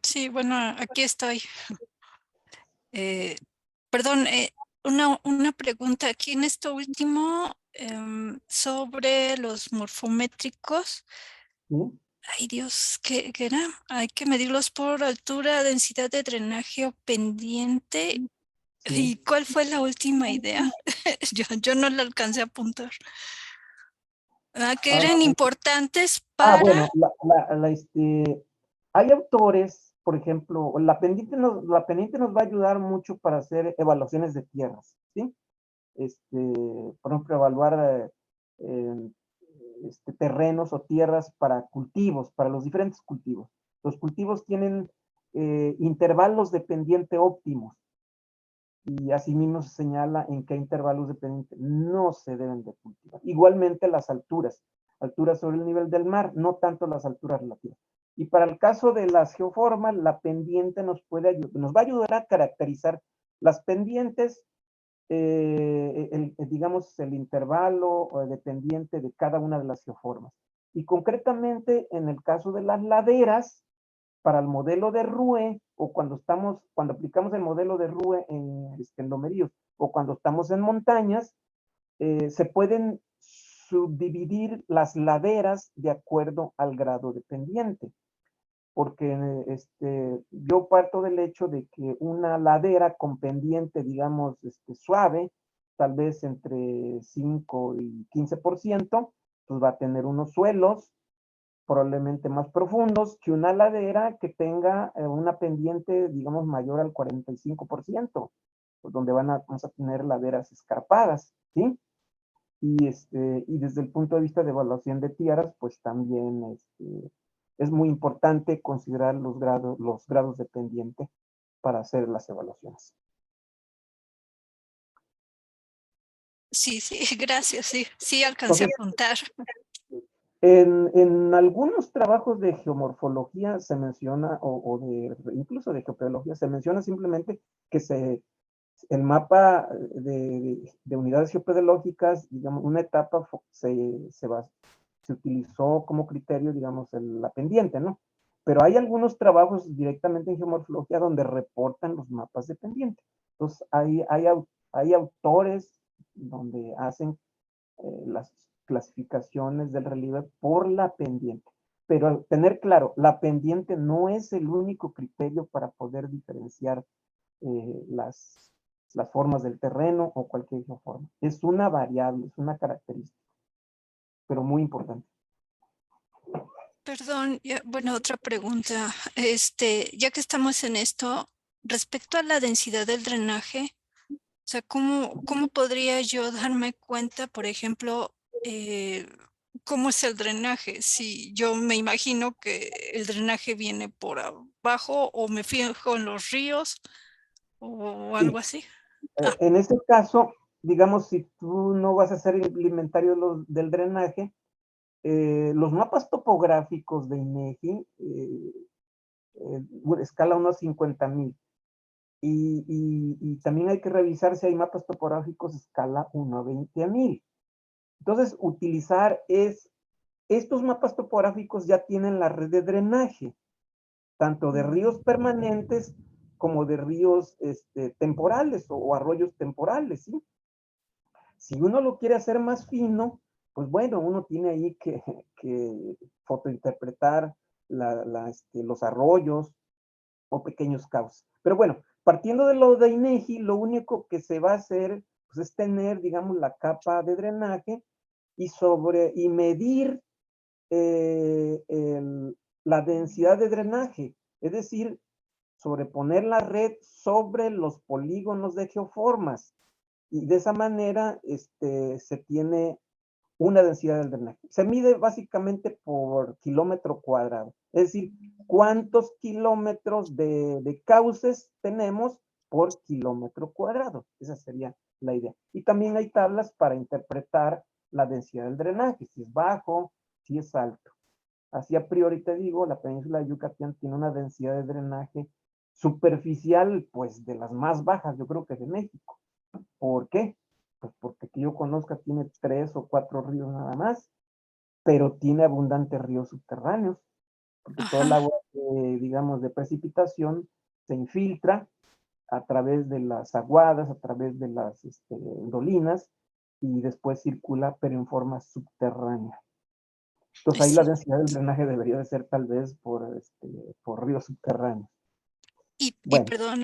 Sí, bueno, aquí estoy. Eh, perdón, una pregunta aquí en esto último sobre los morfométricos.
¿Sí?
Ay, Dios, ¿qué era? Hay que medirlos por altura, densidad de drenaje o pendiente.
Sí.
¿Y cuál fue la última idea? Yo no la alcancé a apuntar. Ah, que
Ah,
eran importantes para...
bueno, hay autores, por ejemplo, la pendiente nos va a ayudar mucho para hacer evaluaciones de tierras, ¿sí? Por ejemplo, evaluar eh, terrenos o tierras para cultivos, para los diferentes cultivos. Los cultivos tienen intervalos de pendiente óptimos y asimismo se señala en qué intervalos de pendiente no se deben de cultivar. Igualmente las alturas, alturas sobre el nivel del mar, no tanto las alturas relativas. Y para el caso de las geoformas, la pendiente nos va a ayudar a caracterizar las pendientes, digamos, el intervalo dependiente de cada una de las geoformas. Y concretamente, en el caso de las laderas, para el modelo de RUE, o cuando aplicamos el modelo de RUE en lomeríos, o cuando estamos en montañas, se pueden subdividir las laderas de acuerdo al grado de pendiente porque yo parto del hecho de que una ladera con pendiente, digamos, suave, tal vez entre 5 y 15%, pues va a tener unos suelos probablemente más profundos que una ladera que tenga una pendiente, digamos, mayor al 45%, pues donde vamos a tener laderas escarpadas, ¿sí? Y desde el punto de vista de evaluación de tierras, pues también es muy importante considerar los grados de pendiente para hacer las evaluaciones.
Sí, sí, gracias, sí alcancé a
Entonces,
apuntar.
en algunos trabajos de geomorfología se menciona, incluso de geopedología, se menciona simplemente que el mapa de unidades geopedológicas, digamos, una etapa se utilizó como criterio, digamos, la pendiente, ¿no? Pero hay algunos trabajos directamente en geomorfología donde reportan los mapas de pendiente. Entonces, hay autores donde hacen las clasificaciones del relieve por la pendiente. Pero al tener claro, la pendiente no es el único criterio para poder diferenciar las formas del terreno o cualquier forma. Es una variable, es una característica, pero muy importante.
Perdón, bueno, otra pregunta. Ya que estamos en esto, respecto a la densidad del drenaje, o sea, ¿cómo podría yo darme cuenta, por ejemplo, cómo es el drenaje? Si yo me imagino que el drenaje viene por abajo o me fijo en los ríos o
Sí,
algo así. Ah,
en este caso, digamos, si tú no vas a hacer el inventario del drenaje, los mapas topográficos de INEGI, escala unos 50,000. Y también hay que revisar si hay mapas topográficos escala 1 a 20,000. Entonces, estos mapas topográficos ya tienen la red de drenaje, tanto de ríos permanentes como de ríos temporales o arroyos temporales, ¿sí? Si uno lo quiere hacer más fino, pues bueno, uno tiene ahí que fotointerpretar los arroyos o pequeños cauces. Pero bueno, partiendo de lo de INEGI, lo único que se va a hacer pues, es tener, digamos, la capa de drenaje y medir la densidad de drenaje, es decir, sobreponer la red sobre los polígonos de geoformas y de esa manera se tiene una densidad del drenaje. Se mide básicamente por kilómetro cuadrado, es decir, cuántos kilómetros de cauces tenemos por kilómetro cuadrado. Esa sería la idea. Y también hay tablas para interpretar la densidad del drenaje, si es bajo, si es alto. Así a priori te digo, la península de Yucatán tiene una densidad de drenaje superficial, pues de las más bajas, yo creo que de México. ¿Por qué? pues porque que yo conozca tiene 3 o 4 ríos nada más, pero tiene abundantes ríos subterráneos, porque todo el
Ajá.
agua, digamos, de precipitación se infiltra a través de las aguadas, a través de las dolinas, y después circula, pero en forma subterránea. Entonces ahí la
Sí.
densidad del drenaje debería de ser tal vez por ríos subterráneos.
Y
Bueno,
perdón,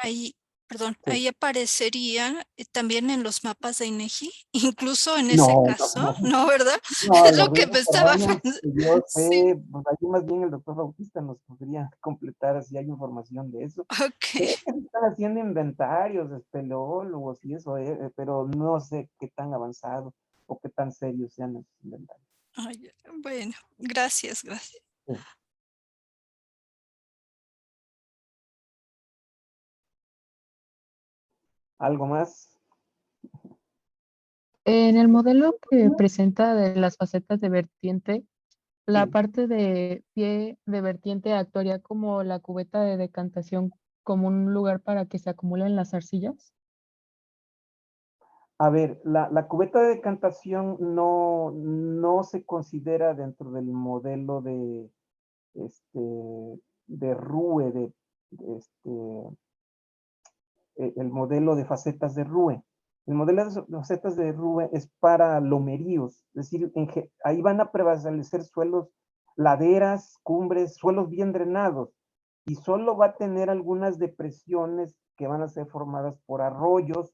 sí.
ahí aparecería también en los mapas de INEGI, incluso en ese
No, no,
caso,
no.
¿no, verdad?
No,
Es
los
lo que
ríos
me estaba
subterráneos,
pensando.
que yo
Sí,
sé, pues ahí más bien el doctor Bautista nos podría completar si hay información de eso.
okey.
Creo que se están haciendo inventarios de espeleólogos y eso, pero no sé qué tan avanzado o qué tan serios sean esos inventarios.
Ay, bueno, gracias, gracias.
Sí. ¿Algo más?
En el modelo que presenta de las facetas de vertiente, la
Sí.
parte de pie de vertiente actuaría como la cubeta de decantación, como un lugar para que se acumulen las arcillas.
A ver, la cubeta de decantación no se considera dentro del modelo de RUE, el modelo de facetas de RUE. El modelo de facetas de RUE es para lomeríos, es decir, ahí van a prevalecer suelos, laderas, cumbres, suelos bien drenados, y solo va a tener algunas depresiones que van a ser formadas por arroyos,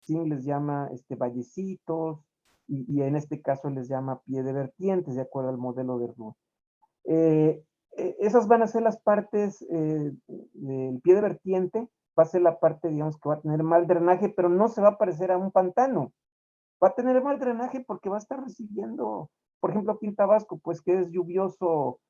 sí les llama vallecitos, y en este caso les llama pie de vertientes, de acuerdo al modelo de RUE. Eh, Esas van a ser las partes del pie de vertiente, va a ser la parte, digamos, que va a tener mal drenaje, pero no se va a parecer a un pantano. Va a tener mal drenaje porque va a estar recibiendo, por ejemplo, aquí en Tabasco, pues que es lluvioso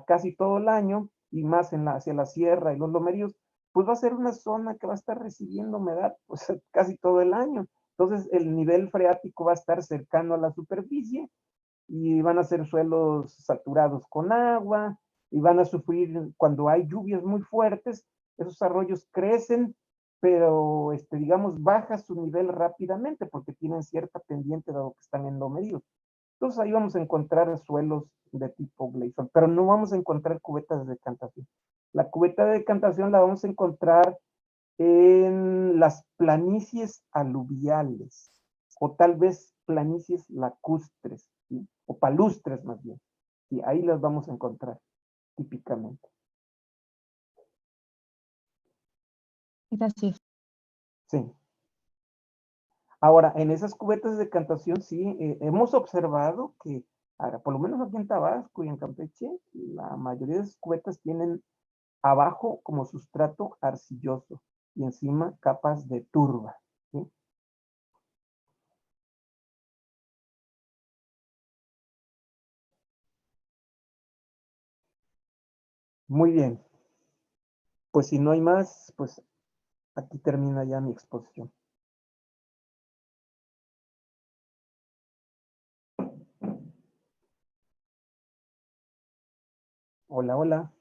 casi todo el año, y más hacia la sierra y los lomeríos, pues va a ser una zona que va a estar recibiendo humedad pues casi todo el año. Entonces el nivel freático va a estar cercano a la superficie y van a ser suelos saturados con agua y van a sufrir cuando hay lluvias muy fuertes, esos arroyos crecen, pero digamos baja su nivel rápidamente porque tienen cierta pendiente dado que están en lomeríos. Entonces ahí vamos a encontrar suelos de tipo glacial, pero no vamos a encontrar cubetas de decantación. La cubeta de decantación la vamos a encontrar en las planicies aluviales o tal vez planicies lacustres, ¿sí? O palustres más bien. Sí, ahí las vamos a encontrar típicamente.
Gracias.
Sí. Ahora, en esas cubetas de decantación, sí, hemos observado que, ahora, por lo menos aquí en Tabasco y en Campeche, la mayoría de esas cubetas tienen abajo como sustrato arcilloso y encima capas de turba. ¿Sí? Muy bien. Pues si no hay más, pues aquí termina ya mi exposición. Hola, hola.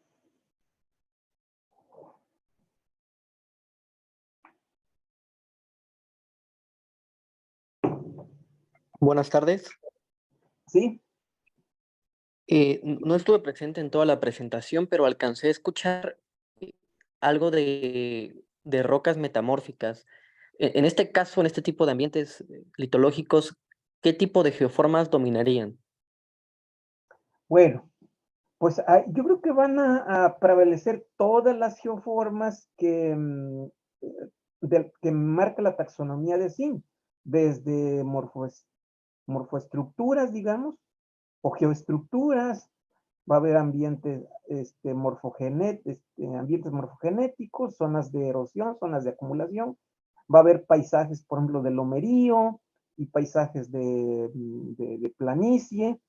Buenas tardes.
Sí,
No estuve presente en toda la presentación, pero alcancé a escuchar eh, algo de rocas metamórficas. En este caso, en este tipo de ambientes litológicos, ¿qué tipo de geoformas dominarían?
bueno, pues yo creo que van a prevalecer todas las geoformas que marca la taxonomía de SIN, desde morfoestructuras, digamos, o geoestructuras, va a haber ambientes, ambientes morfogenéticos, zonas de erosión, zonas de acumulación, va a haber paisajes, por ejemplo, de lomerío y paisajes de planicie.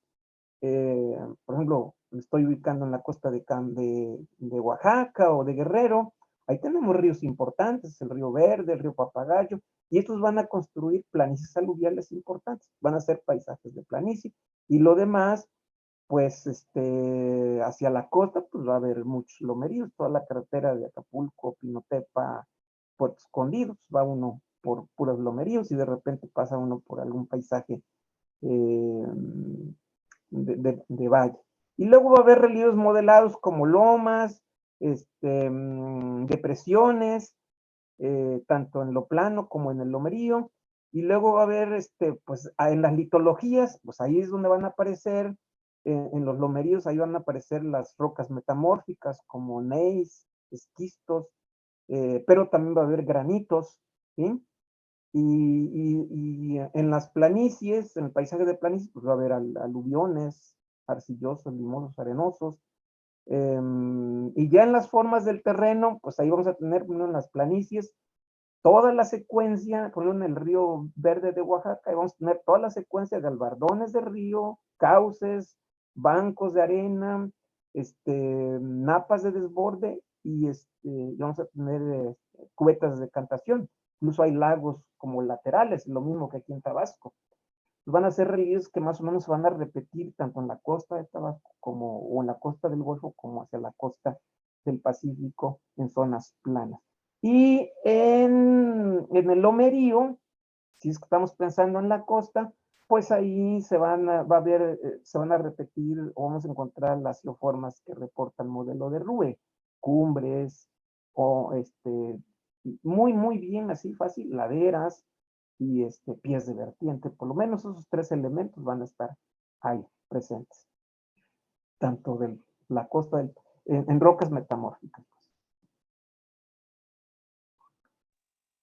Por ejemplo, me estoy ubicando en la costa de Oaxaca o de Guerrero. Ahí tenemos ríos importantes, el río Verde, el río Papagayo, y estos van a construir planicies aluviales importantes, van a ser paisajes de planicie, y lo demás, pues, hacia la costa, pues va a haber muchos lomeríos, toda la carretera de Acapulco, Pinotepa, Puerto Escondido, pues, va uno por puros lomeríos y de repente pasa uno por algún paisaje de valle. Y luego va a haber relieves modelados como lomas, depresiones, tanto en lo plano como en el lomerío. Y luego va a haber, pues en las litologías, pues ahí es donde van a aparecer, en los lomeríos, ahí van a aparecer las rocas metamórficas como gneiss, esquistos, pero también va a haber granitos, ¿sí? Y en las planicies, en el paisaje de planicies, pues va a haber aluviones, arcillosos, limosos, arenosos. Y ya en las formas del terreno, pues ahí vamos a tener, bueno, en las planicies, toda la secuencia, por ejemplo, en el río Verde de Oaxaca, ahí vamos a tener toda la secuencia de albardones de río, cauces, bancos de arena, napas de desborde y vamos a tener cubetas de decantación. Incluso hay lagos como laterales, lo mismo que aquí en Tabasco. Van a ser relieves que más o menos se van a repetir tanto en la costa de Tabasco como, o en la costa del Golfo como hacia la costa del Pacífico en zonas planas. Y en el lomerío, si es que estamos pensando en la costa, pues ahí se van a repetir o vamos a encontrar las geoformas que reporta el modelo de Rue, cumbres o muy, muy bien, así fácil, laderas y pies de vertiente. Por lo menos esos tres elementos van a estar ahí presentes, tanto de la costa en rocas metamórficas.